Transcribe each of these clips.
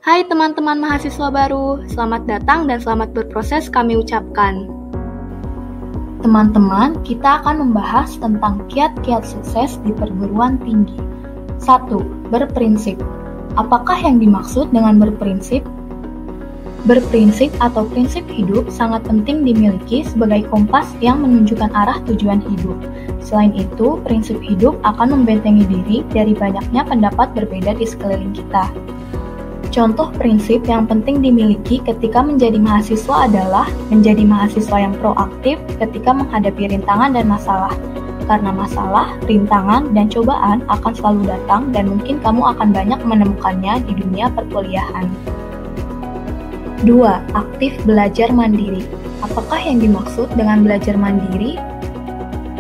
Hai teman-teman mahasiswa baru, selamat datang dan selamat berproses kami ucapkan. Teman-teman, kita akan membahas tentang kiat-kiat sukses di perguruan tinggi. 1. Berprinsip. Apakah yang dimaksud dengan berprinsip? Berprinsip atau prinsip hidup sangat penting dimiliki sebagai kompas yang menunjukkan arah tujuan hidup. Selain itu, prinsip hidup akan membentengi diri dari banyaknya pendapat berbeda di sekeliling kita. Contoh prinsip yang penting dimiliki ketika menjadi mahasiswa adalah menjadi mahasiswa yang proaktif ketika menghadapi rintangan dan masalah. Karena masalah, rintangan, dan cobaan akan selalu datang dan mungkin kamu akan banyak menemukannya di dunia perkuliahan. 2. Aktif belajar mandiri. Apakah yang dimaksud dengan belajar mandiri?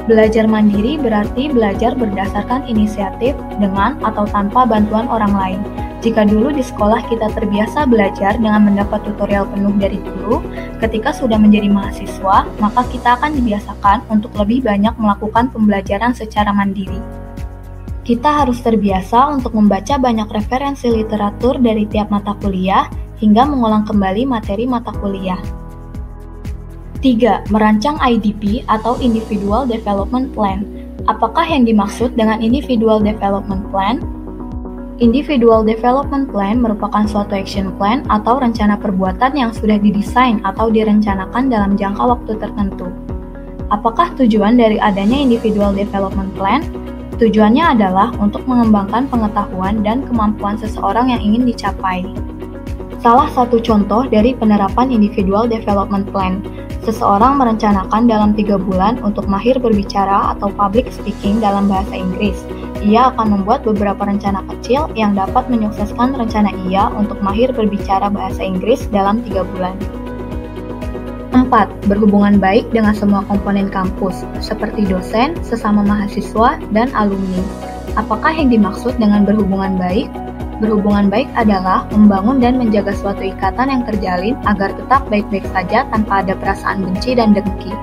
Belajar mandiri berarti belajar berdasarkan inisiatif dengan atau tanpa bantuan orang lain. Jika dulu di sekolah kita terbiasa belajar dengan mendapat tutorial penuh dari guru, ketika sudah menjadi mahasiswa, maka kita akan dibiasakan untuk lebih banyak melakukan pembelajaran secara mandiri. Kita harus terbiasa untuk membaca banyak referensi literatur dari tiap mata kuliah, hingga mengulang kembali materi mata kuliah. 3. Merancang IDP atau Individual Development Plan. Apakah yang dimaksud dengan Individual Development Plan? Individual Development Plan merupakan suatu action plan atau rencana perbuatan yang sudah didesain atau direncanakan dalam jangka waktu tertentu. Apakah tujuan dari adanya Individual Development Plan? Tujuannya adalah untuk mengembangkan pengetahuan dan kemampuan seseorang yang ingin dicapai. Salah satu contoh dari penerapan Individual Development Plan, seseorang merencanakan dalam 3 bulan untuk mahir berbicara atau public speaking dalam bahasa Inggris. Ia akan membuat beberapa rencana kecil yang dapat menyukseskan rencana ia untuk mahir berbicara bahasa Inggris dalam 3 bulan. 4. Berhubungan baik dengan semua komponen kampus, seperti dosen, sesama mahasiswa, dan alumni. Apakah yang dimaksud dengan berhubungan baik? Berhubungan baik adalah membangun dan menjaga suatu ikatan yang terjalin agar tetap baik-baik saja tanpa ada perasaan benci dan dengki.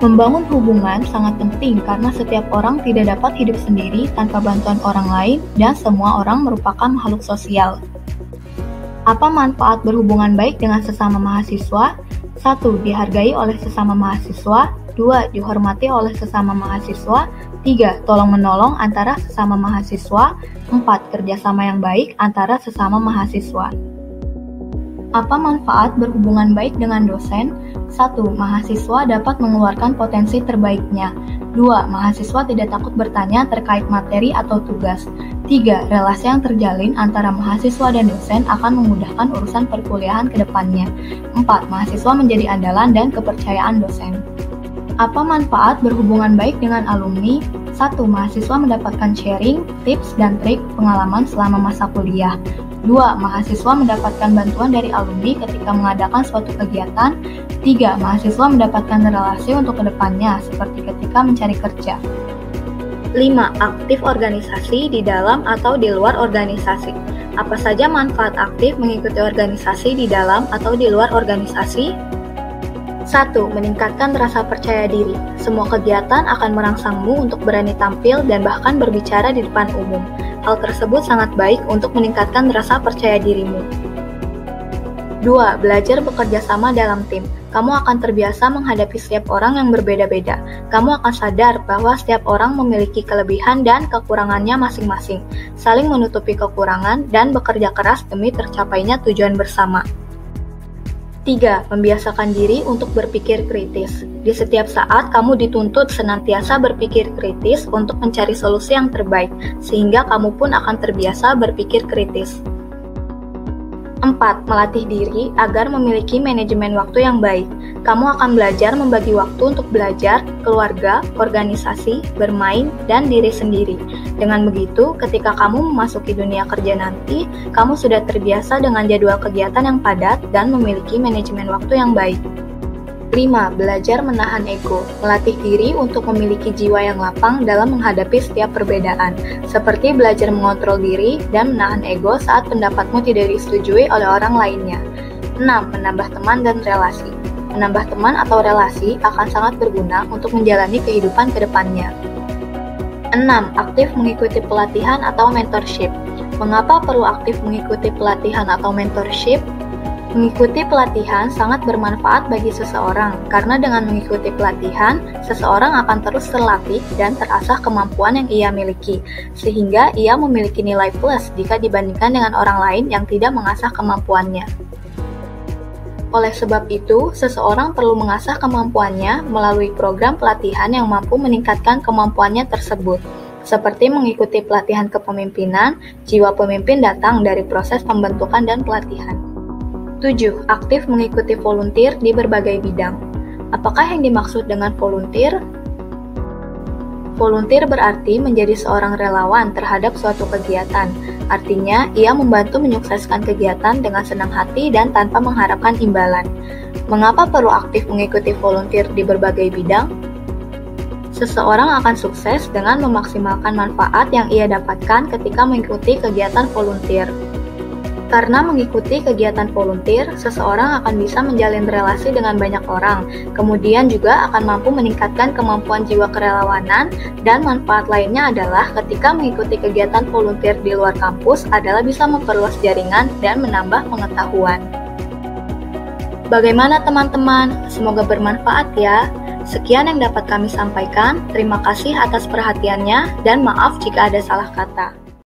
Membangun hubungan sangat penting karena setiap orang tidak dapat hidup sendiri tanpa bantuan orang lain dan semua orang merupakan makhluk sosial. Apa manfaat berhubungan baik dengan sesama mahasiswa? 1. Dihargai oleh sesama mahasiswa. 2. Dihormati oleh sesama mahasiswa. 3. Tolong-menolong antara sesama mahasiswa. 4. Kerjasama yang baik antara sesama mahasiswa. Apa manfaat berhubungan baik dengan dosen? 1. Mahasiswa dapat mengeluarkan potensi terbaiknya. 2. Mahasiswa tidak takut bertanya terkait materi atau tugas. 3. Relasi yang terjalin antara mahasiswa dan dosen akan memudahkan urusan perkuliahan ke depannya. 4. Mahasiswa menjadi andalan dan kepercayaan dosen. Apa manfaat berhubungan baik dengan alumni? 1. Mahasiswa mendapatkan sharing, tips, dan trik pengalaman selama masa kuliah. 2. Mahasiswa mendapatkan bantuan dari alumni ketika mengadakan suatu kegiatan. 3. Mahasiswa mendapatkan relasi untuk kedepannya, seperti ketika mencari kerja. 5. Aktif organisasi di dalam atau di luar organisasi. Apa saja manfaat aktif mengikuti organisasi di dalam atau di luar organisasi? 1. Meningkatkan rasa percaya diri. Semua kegiatan akan merangsangmu untuk berani tampil dan bahkan berbicara di depan umum. Hal tersebut sangat baik untuk meningkatkan rasa percaya dirimu. 2. Belajar bekerja sama dalam tim. Kamu akan terbiasa menghadapi setiap orang yang berbeda-beda. Kamu akan sadar bahwa setiap orang memiliki kelebihan dan kekurangannya masing-masing, saling menutupi kekurangan dan bekerja keras demi tercapainya tujuan bersama. 3. Membiasakan diri untuk berpikir kritis. Di setiap saat kamu dituntut senantiasa berpikir kritis untuk mencari solusi yang terbaik, sehingga kamu pun akan terbiasa berpikir kritis. 4. Melatih diri agar memiliki manajemen waktu yang baik. Kamu akan belajar membagi waktu untuk belajar, keluarga, organisasi, bermain, dan diri sendiri. Dengan begitu, ketika kamu memasuki dunia kerja nanti, kamu sudah terbiasa dengan jadwal kegiatan yang padat dan memiliki manajemen waktu yang baik. 5. Belajar menahan ego. Melatih diri untuk memiliki jiwa yang lapang dalam menghadapi setiap perbedaan, seperti belajar mengontrol diri dan menahan ego saat pendapatmu tidak disetujui oleh orang lainnya. 6. Menambah teman dan relasi. Menambah teman atau relasi akan sangat berguna untuk menjalani kehidupan ke depannya. 6. Aktif mengikuti pelatihan atau mentorship. Mengapa perlu aktif mengikuti pelatihan atau mentorship? Mengikuti pelatihan sangat bermanfaat bagi seseorang, karena dengan mengikuti pelatihan, seseorang akan terus terlatih dan terasah kemampuan yang ia miliki, sehingga ia memiliki nilai plus jika dibandingkan dengan orang lain yang tidak mengasah kemampuannya. Oleh sebab itu, seseorang perlu mengasah kemampuannya melalui program pelatihan yang mampu meningkatkan kemampuannya tersebut. Seperti mengikuti pelatihan kepemimpinan, jiwa pemimpin datang dari proses pembentukan dan pelatihan. 7. Aktif mengikuti volunteer di berbagai bidang. Apakah yang dimaksud dengan volunteer? Volunteer berarti menjadi seorang relawan terhadap suatu kegiatan. Artinya, ia membantu menyukseskan kegiatan dengan senang hati dan tanpa mengharapkan imbalan. Mengapa perlu aktif mengikuti volunteer di berbagai bidang? Seseorang akan sukses dengan memaksimalkan manfaat yang ia dapatkan ketika mengikuti kegiatan volunteer. Karena mengikuti kegiatan volunteer, seseorang akan bisa menjalin relasi dengan banyak orang, kemudian juga akan mampu meningkatkan kemampuan jiwa kerelawanan, dan manfaat lainnya adalah ketika mengikuti kegiatan volunteer di luar kampus adalah bisa memperluas jaringan dan menambah pengetahuan. Bagaimana teman-teman? Semoga bermanfaat ya. Sekian yang dapat kami sampaikan, terima kasih atas perhatiannya, dan maaf jika ada salah kata.